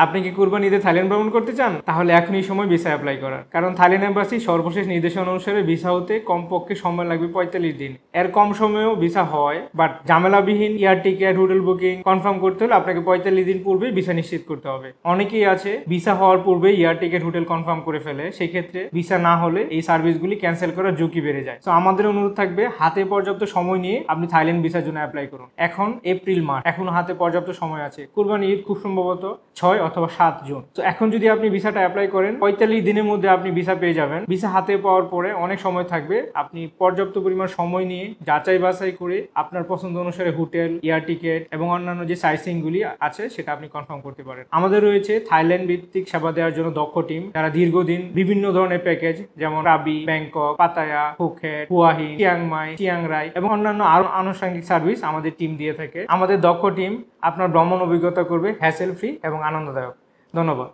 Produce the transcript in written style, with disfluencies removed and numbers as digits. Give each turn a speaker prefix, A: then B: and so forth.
A: আপনি কি কুরবানি ঈদে থাইল্যান্ড ভ্রমণ করতে চান? তাহলে এখনই সময় ভিসা অ্যাপ্লাই করার। কারণ থাইল্যান্ড এম্বাসি সর্বশেষ নির্দেশনা অনুসারে ভিসা হতে কমপক্ষে সময় লাগবে ৪৫ দিন। এর কম সময়েও ভিসা হয়, বাট ঝামেলাবিহীন air ticket, hotel booking confirm করতে হলে আপনাকে ৪৫ দিন পূর্বে ভিসা নিশ্চিত করতে হবে। অনেকেই আছে ভিসা হওয়ার পূর্বে এয়ার টিকেট, হোটেল কনফার্ম করে ফেলে, সেই ক্ষেত্রে ভিসা না হলে এই সার্ভিসগুলি ক্যান্সেল করার ঝুঁকি বেড়ে যায়। তো আমাদের অনুরোধ থাকবে হাতে পর্যাপ্ত সময় নিয়ে আপনি থাইল্যান্ড ভিসার জন্য অ্যাপ্লাই করুন। এখন এপ্রিল মাস, এখন হাতে পর্যাপ্ত সময় আছে। কুরবানি ঈদ খুব সম্ভবত ৬ অথবা ৭ জুন। তো এখন যদি আপনি ভিসাটা অ্যাপ্লাই করেন ৪৫ দিনের মধ্যে আপনি ভিসা পেয়ে যাবেন। ভিসা হাতে পাওয়ার পরে অনেক সময় থাকবে, আপনি পর্যাপ্ত পরিমাণ সময় নিয়ে যাচাই বাছাই করে আপনার পছন্দ অনুসারে হোটেল, এয়ার টিকেট এবং অন্যান্য যে সাইট গুলি আছে সেটা আপনি কনফার্ম করতে পারেন। আমাদের রয়েছে থাইল্যান্ড ভিত্তিক সেবা দেওয়ার জন্য দক্ষ টিম, যারা দীর্ঘদিন বিভিন্ন ধরনের প্যাকেজ যেমন রাবি, ব্যাংকক, পাতায়া, ফুকেট, হুয়াহি, চিয়াংমাই, চিয়াংরাই এবং অন্যান্য আরো আনুষঙ্গিক সার্ভিস আমাদের টিম দিয়ে থাকে। আমাদের দক্ষ টিম আপনার ভ্রমণ অভিজ্ঞতা করবে হ্যাসেল ফ্রি এবং আনন্দদায়ক। ধন্যবাদ।